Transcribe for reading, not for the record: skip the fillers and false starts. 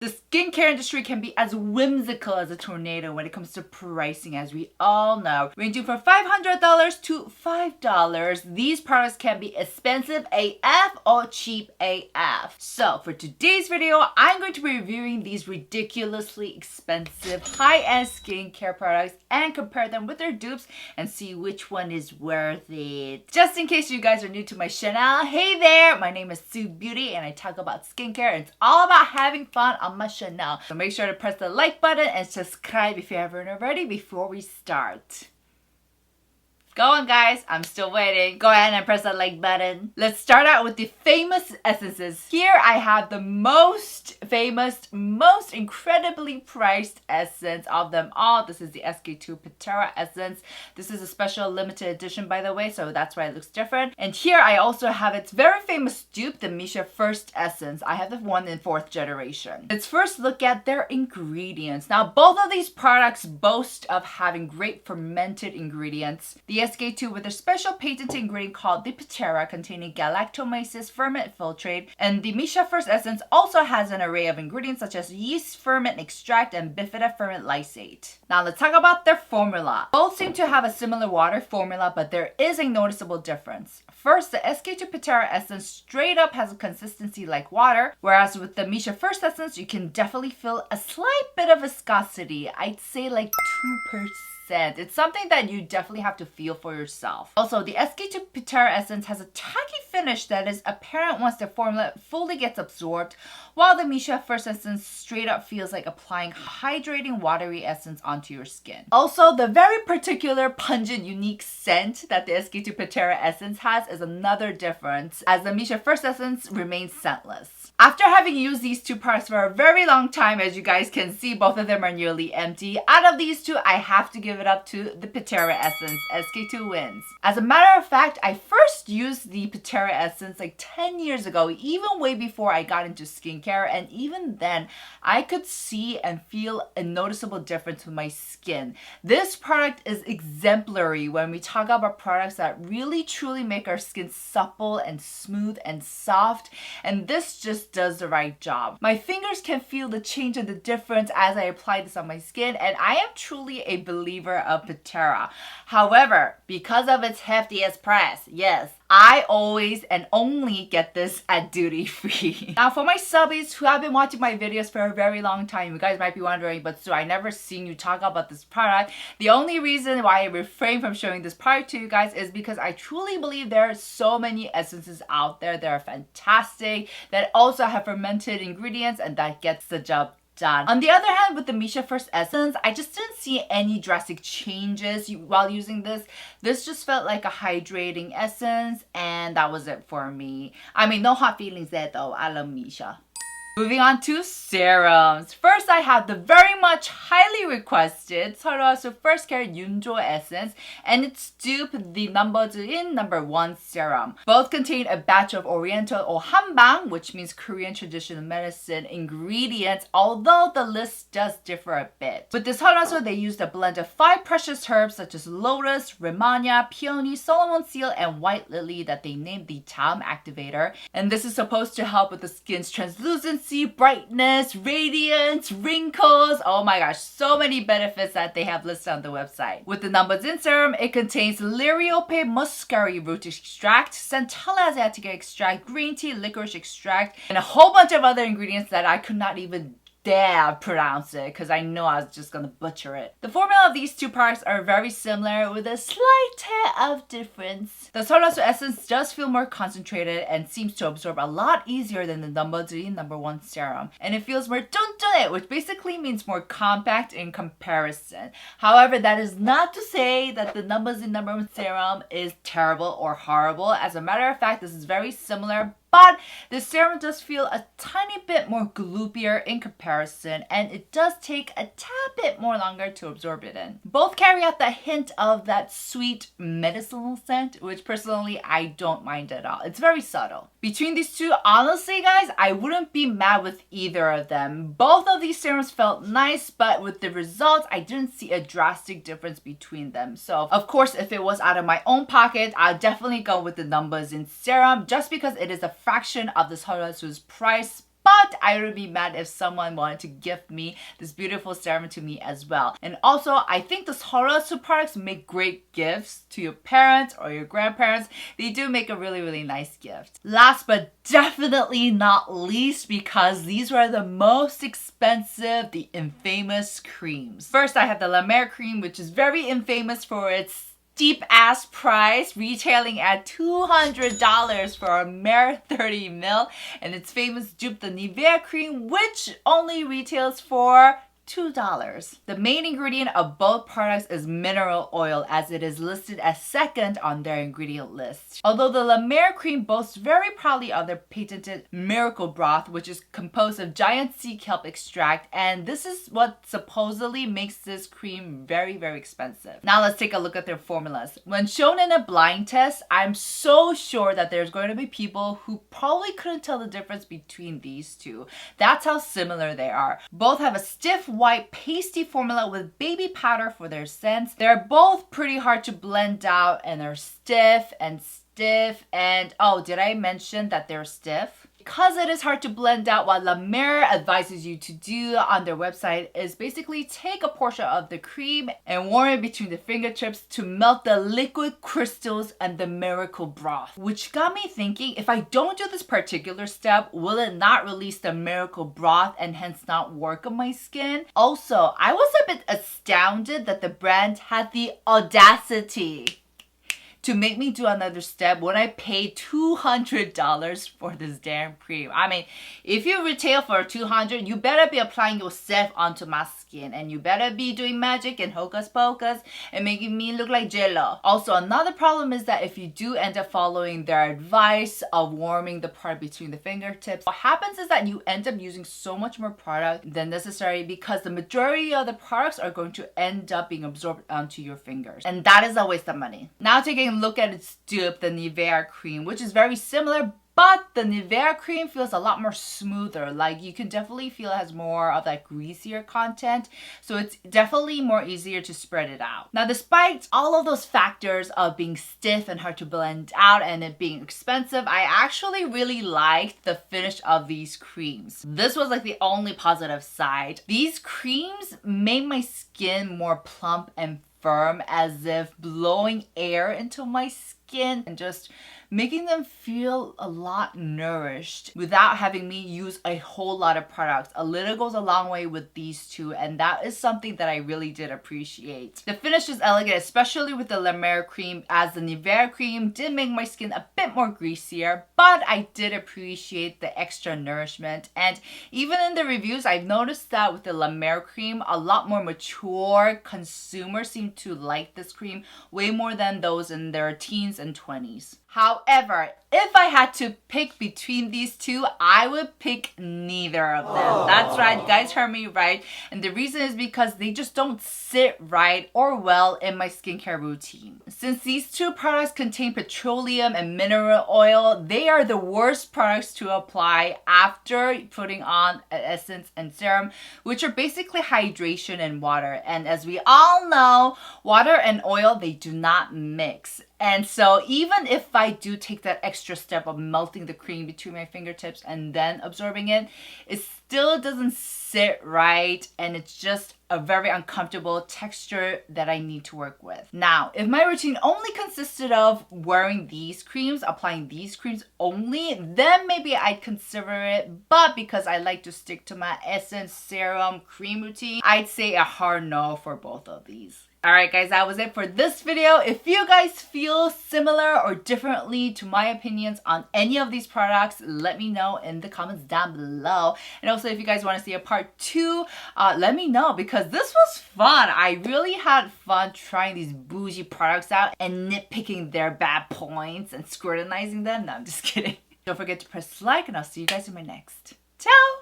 The skincare industry can be as whimsical as a tornado when it comes to pricing, as we all know. Ranging from $500 to $5, these products can be expensive AF or cheap AF. So for today's video, I'm going to be reviewing these ridiculously expensive high-end skincare products and compare them with their dupes and see which one is worth it. Just in case you guys are new to my channel, hey there! My name is Sue Beauty and I talk about skincare and it's all about having fun on my channel. So make sure to press the like button and subscribe if you haven't already before we start. Go on guys, I'm still waiting. Go ahead and press the like button. Let's start out with the famous essences. Here I have the most famous, most incredibly priced essence of them all. This is the SK2 Patera essence. This is a special limited edition by the way, so that's why it looks different. And here I also have its very famous dupe, the Missha First Essence. I have the one in 4th generation. Let's first look at their ingredients. Now both of these products boast of having great fermented ingredients. The SK2 with a special patented ingredient called the Patera containing galactomyces ferment filtrate, and the Missha First Essence also has an array of ingredients such as yeast ferment extract and bifida ferment lysate. Now let's talk about their formula. Both seem to have a similar water formula, but there is a noticeable difference. First, the SK2 Patera Essence straight up has a consistency like water, whereas with the Missha First Essence, you can definitely feel a slight bit of viscosity. I'd say like 2%. It's something that you definitely have to feel for yourself. Also, the SK2 Patera Essence has a tacky finish that is apparent once the formula fully gets absorbed, while the Missha First Essence straight up feels like applying hydrating watery essence onto your skin. Also, the very particular pungent unique scent that the SK2 Patera Essence has is another difference, as the Missha First Essence remains scentless. After having used these two products for a very long time, as you guys can see, both of them are nearly empty. Out of these two, I have to give it up to the Patera Essence. SK2 wins. As a matter of fact, I first used the Patera Essence like 10 years ago, even way before I got into skincare, and even then, I could see and feel a noticeable difference with my skin. This product is exemplary when we talk about products that really truly make our skin supple and smooth and soft, and this just does the right job. My fingers can feel the change and the difference as I apply this on my skin, and I am truly a believer of Patera. However, because of its heftiest price, yes, I always and only get this at duty free. Now for my subbies who have been watching my videos for a very long time, you guys might be wondering, but so I never seen you talk about this product. The only reason why I refrain from showing this product to you guys is because I truly believe there are so many essences out there that are fantastic, that also have fermented ingredients, and that gets the job done. On the other hand, with the Missha First Essence, I just didn't see any drastic changes while using this. This just felt like a hydrating essence, and that was it for me. I mean, no hot feelings there though. I love Missha. Moving on to serums. First, I have the very much highly requested Sulwhasoo First Care Yunjo Essence and its dupe, the Numbuz in #1 serum. Both contain a batch of Oriental or Hanbang, which means Korean traditional medicine ingredients, although the list does differ a bit. With this Sulwhasoo, they used a blend of 5 precious herbs such as lotus, rehmannia, peony, Solomon seal, and white lily that they named the Time Activator. And this is supposed to help with the skin's translucency, brightness, radiance, wrinkles. Oh my gosh, so many benefits that they have listed on the website. With the Numbuz in serum, it contains Liriope muscari root extract, Centella asiatica extract, green tea licorice extract, and a whole bunch of other ingredients that I could not even dare pronounce it because I know I was just gonna butcher it. The formula of these two products are very similar with a slight hair of difference. The Sulwhasoo essence does feel more concentrated and seems to absorb a lot easier than the Numbuz #1 serum, and it feels more tuntunit, which basically means more compact in comparison. However, that is not to say that the Numbuz #1 serum is terrible or horrible. As a matter of fact, this is very similar, but the serum does feel a tiny bit more gloopier in comparison, and it does take a tad bit more longer to absorb it in. Both carry out the hint of that sweet medicinal scent, which personally I don't mind at all. It's very subtle. Between these two, honestly guys, I wouldn't be mad with either of them. Both of these serums felt nice, but with the results, I didn't see a drastic difference between them. So of course, if it was out of my own pocket, I'd definitely go with the Numbuz in serum just because it is a fraction of the Sulwhasoo's price. but I would be mad if someone wanted to gift me this beautiful serum to me as well. And also, I think the Sulwhasoo products make great gifts to your parents or your grandparents. They do make a really, really nice gift. Last but definitely not least, because these were the most expensive, the infamous creams. First, I have the La Mer cream, which is very infamous for its steep ass price, retailing at $200 for a mere 30 ml, and its famous dupe, the Nivea cream, which only retails for $2. The main ingredient of both products is mineral oil, as it is listed as second on their ingredient list. Although the La Mer cream boasts very proudly of their patented miracle broth, which is composed of giant sea kelp extract, and this is what supposedly makes this cream very, very expensive. Now let's take a look at their formulas. When shown in a blind test, I'm so sure that there's going to be people who probably couldn't tell the difference between these two. That's how similar they are. Both have a stiff white pasty formula with baby powder for their scents. They're both pretty hard to blend out and are stiff and oh, did I mention that they're stiff? Because it is hard to blend out, what La Mer advises you to do on their website is basically take a portion of the cream and warm it between the fingertips to melt the liquid crystals and the miracle broth. Which got me thinking, if I don't do this particular step, will it not release the miracle broth and hence not work on my skin? Also, I was a bit astounded that the brand had the audacity to make me do another step when I paid $200 for this damn cream. I mean, if you retail for $200, you better be applying yourself onto my skin, and you better be doing magic and hocus pocus and making me look like Jello. Also, another problem is that if you do end up following their advice of warming the part between the fingertips, what happens is that you end up using so much more product than necessary, because the majority of the products are going to end up being absorbed onto your fingers, and that is a waste of money. Now taking a look at its dupe, the Nivea cream, which is very similar, but the Nivea cream feels a lot more smoother. Like, you can definitely feel it has more of that greasier content, so it's definitely more easier to spread it out. Now, despite all of those factors of being stiff and hard to blend out and it being expensive, I actually really liked the finish of these creams. This was like the only positive side. These creams made my skin more plump and firm, as if blowing air into my skin and just making them feel a lot nourished without having me use a whole lot of products. A little goes a long way with these two, and that is something that I really did appreciate. The finish is elegant, especially with the La Mer cream, as the Nivea cream did make my skin a bit more greasier, but I did appreciate the extra nourishment. And even in the reviews, I've noticed that with the La Mer cream, a lot more mature consumers seem to like this cream way more than those in their teens and 20s. However, if I had to pick between these two, I would pick neither of them. That's right, you guys heard me right. And the reason is because they just don't sit right or well in my skincare routine. Since these two products contain petroleum and mineral oil, they are the worst products to apply after putting on an essence and serum, which are basically hydration and water. And as we all know, water and oil, they do not mix. And so even if I do take that extra step of melting the cream between my fingertips and then absorbing it, it still doesn't sit right, and it's just a very uncomfortable texture that I need to work with. Now, if my routine only consisted of wearing these creams, applying these creams only, then maybe I'd consider it. But because I like to stick to my essence, serum, cream routine, I'd say a hard no for both of these. Alright guys, that was it for this video. If you guys feel similar or differently to my opinions on any of these products, let me know in the comments down below. And also, if you guys want to see a part 2, let me know, because this was fun. I really had fun trying these bougie products out and nitpicking their bad points and scrutinizing them. No, I'm just kidding. Don't forget to press like, and I'll see you guys in my next. Ciao!